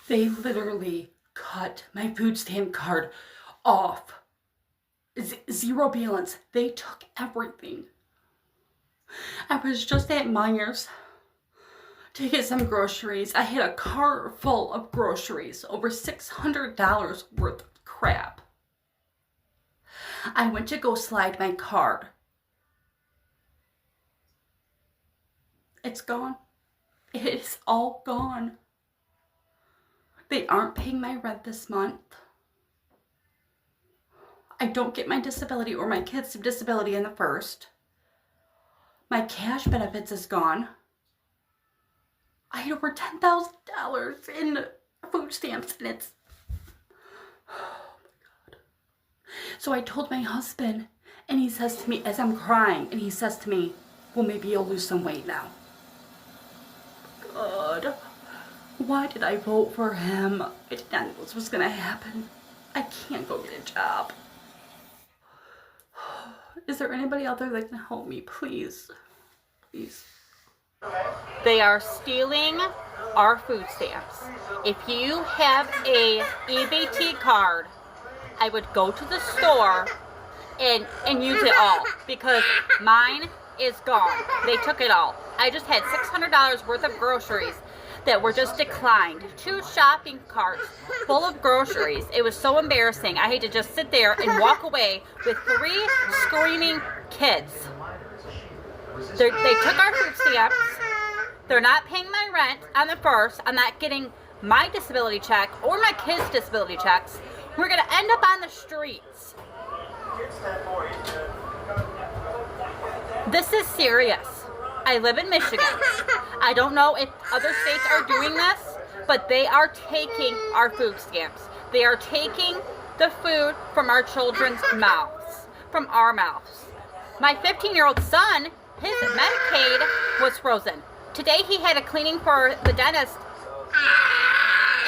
They literally cut my food stamp card off. Zero balance. They took everything. I was just at Meijer's to get some groceries. I had a cart full of groceries, over $600 worth of crap. I went to go slide my card. It's gone. It is all gone. They aren't paying my rent this month. I don't get my disability or my kids' disability in the first. My cash benefits is gone. I had over $10,000 in food stamps and it's, oh my God. So I told my husband and he says to me, as I'm crying, and he says to me, well, maybe you'll lose some weight now. God, why did I vote for him? I did not know this was gonna happen. I can't go get a job. Is there anybody out there that can help me, please? Please. They are stealing our food stamps. If you have a EBT card, I would go to the store and use it all because mine is gone. They took it all. I just had $600 worth of groceries that were just declined. 2 shopping carts full of groceries. It was so embarrassing. I had to just sit there and walk away with 3 screaming kids. They took our food stamps. They're not paying my rent on the first. I'm not getting my disability check or my kids' disability checks. We're going to end up on the streets. This is serious. I live in Michigan. I don't know if other states are doing this, but they are taking our food stamps. They are taking the food from our children's mouths, from our mouths. My 15-year-old son, his Medicaid was frozen. Today he had a cleaning for the dentist,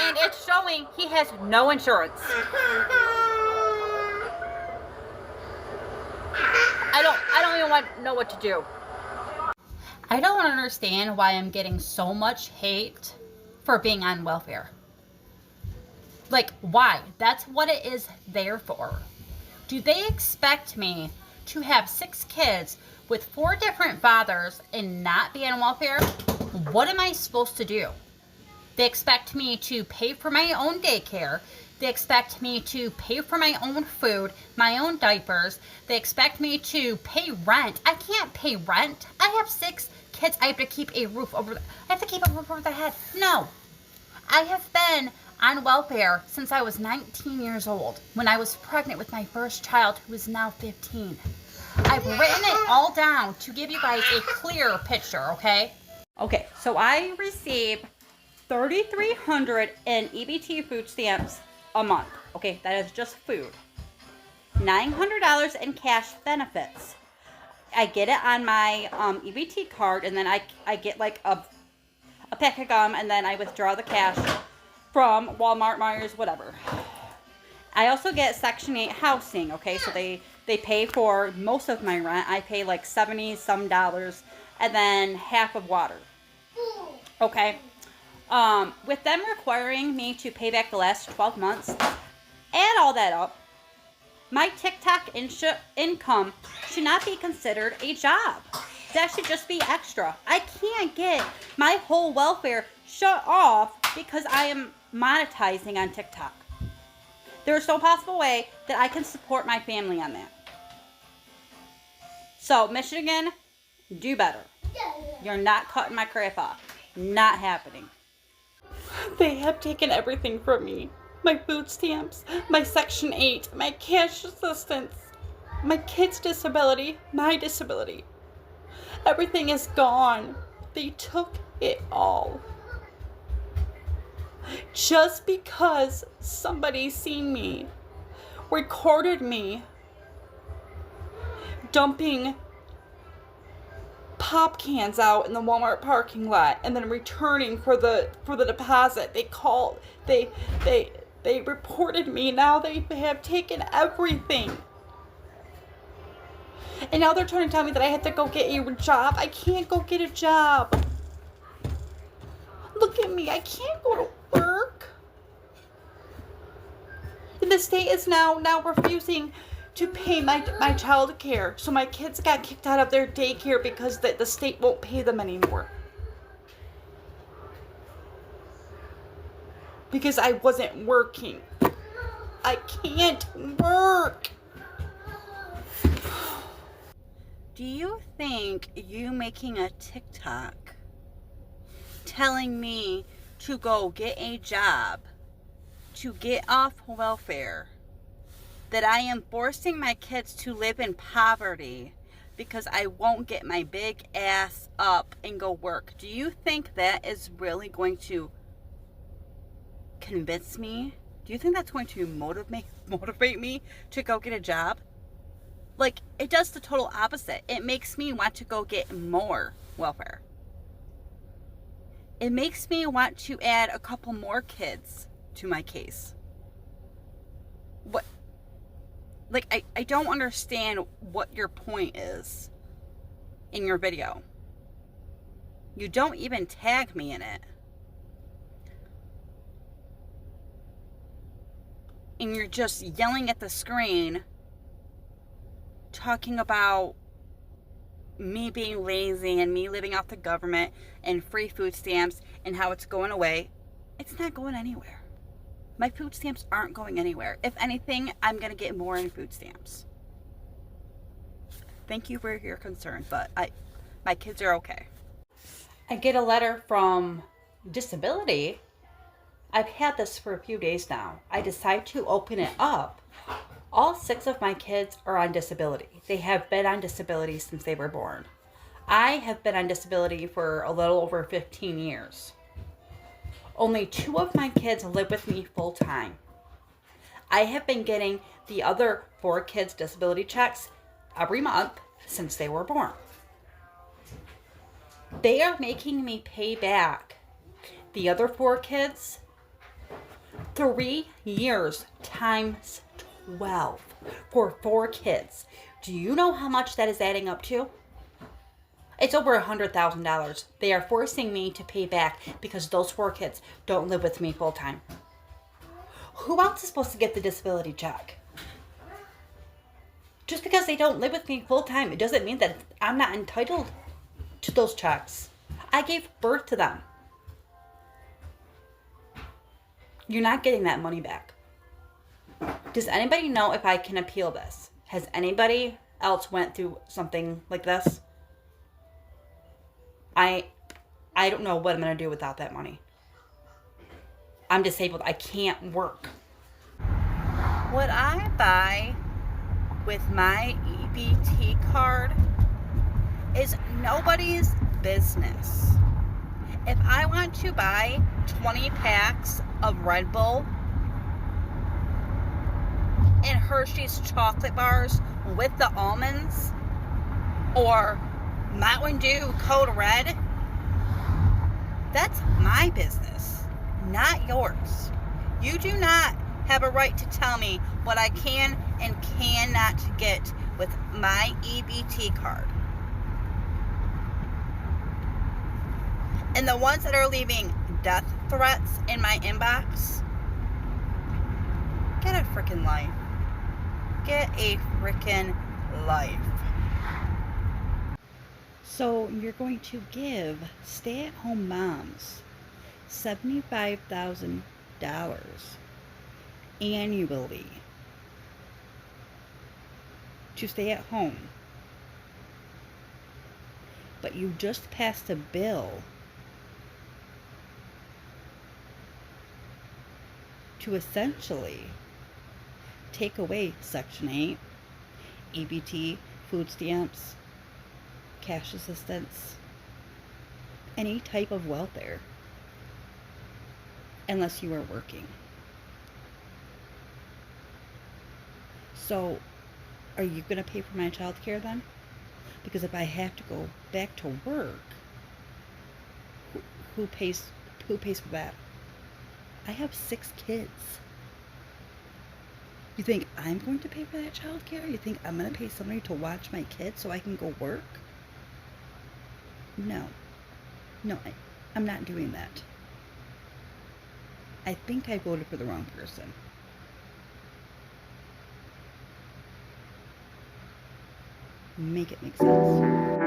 and it's showing he has no insurance. I don't even know what to do. I don't understand why I'm getting so much hate for being on welfare. Like, why? That's what it is there for. Do they expect me to have 6 kids with 4 different fathers and not be on welfare? What am I supposed to do? They expect me to pay for my own daycare. They expect me to pay for my own food, my own diapers. They expect me to pay rent. I can't pay rent. I have 6 kids. I have to keep a roof over their head. No. I have been on welfare since I was 19 years old, when I was pregnant with my first child, who is now 15. I've written it all down to give you guys a clear picture, okay? Okay, so I receive $3,300 in EBT food stamps a month. Okay, that is just food. $900 in cash benefits. I get it on my EBT card, and then I get like a pack of gum, and then I withdraw the cash from Walmart, Meijer's, whatever. I also get Section 8 housing, okay, so they pay for most of my rent. I pay like $70-some, and then half of water. Okay. With them requiring me to pay back the last 12 months, add all that up, my TikTok income should not be considered a job. That should just be extra. I can't get my whole welfare shut off because I am monetizing on TikTok. There's no possible way that I can support my family on that. So, Michigan, do better. You're not cutting my crap off. Not happening. They have taken everything from me. My food stamps, my Section 8, my cash assistance, my kids' disability, my disability. Everything is gone. They took it all. Just because somebody seen me, recorded me dumping pop cans out in the Walmart parking lot and then returning for the deposit. They reported me. Now they have taken everything. And now they're trying to tell me that I have to go get a job. I can't go get a job. Look at me. I can't go to work. the state is now refusing to pay my child care. So my kids got kicked out of their daycare because the state won't pay them anymore. Because I wasn't working. I can't work. Do you think you making a TikTok telling me to go get a job, to get off welfare, that I am forcing my kids to live in poverty because I won't get my big ass up and go work? Do you think that is really going to convince me? Do you think that's going to motivate me to go get a job? Like, it does the total opposite. It makes me want to go get more welfare. It makes me want to add a couple more kids to my case. What? Like, I don't understand what your point is in your video. You don't even tag me in it. And you're just yelling at the screen, talking about me being lazy and me living off the government and free food stamps and how it's going away. It's not going anywhere. My food stamps aren't going anywhere. If anything, I'm going to get more in food stamps. Thank you for your concern, but my kids are okay. I get a letter from disability. I've had this for a few days now. I decide to open it up. All 6 of my kids are on disability. They have been on disability since they were born. I have been on disability for a little over 15 years. Only 2 of my kids live with me full time. I have been getting the other 4 kids' disability checks every month since they were born. They are making me pay back the other 4 kids 3 years times 12 for 4 kids. Do you know how much that is adding up to? It's over $100,000. They are forcing me to pay back because those 4 kids don't live with me full time. Who else is supposed to get the disability check? Just because they don't live with me full time, it doesn't mean that I'm not entitled to those checks. I gave birth to them. You're not getting that money back. Does anybody know if I can appeal this? Has anybody else went through something like this? I don't know what I'm going to do without that money. I'm disabled. I can't work. What I buy with my EBT card is nobody's business. If I want to buy 20 packs of Red Bull and Hershey's chocolate bars with the almonds, or Mountain Dew Code Red, that's my business, not yours. You do not have a right to tell me what I can and cannot get with my EBT card. And the ones that are leaving death threats in my inbox, get a freaking life. Get a freaking life. So you're going to give stay-at-home moms $75,000 annually to stay at home. But you just passed a bill to essentially take away Section 8, EBT, food stamps, cash assistance, any type of welfare, unless you are working. So, are you going to pay for my child care then? Because if I have to go back to work, who pays for that? I have 6 kids. You think I'm going to pay for that child care? You think I'm going to pay somebody to watch my kids so I can go work? No, I'm not doing that. I think I voted for the wrong person. Make it make sense.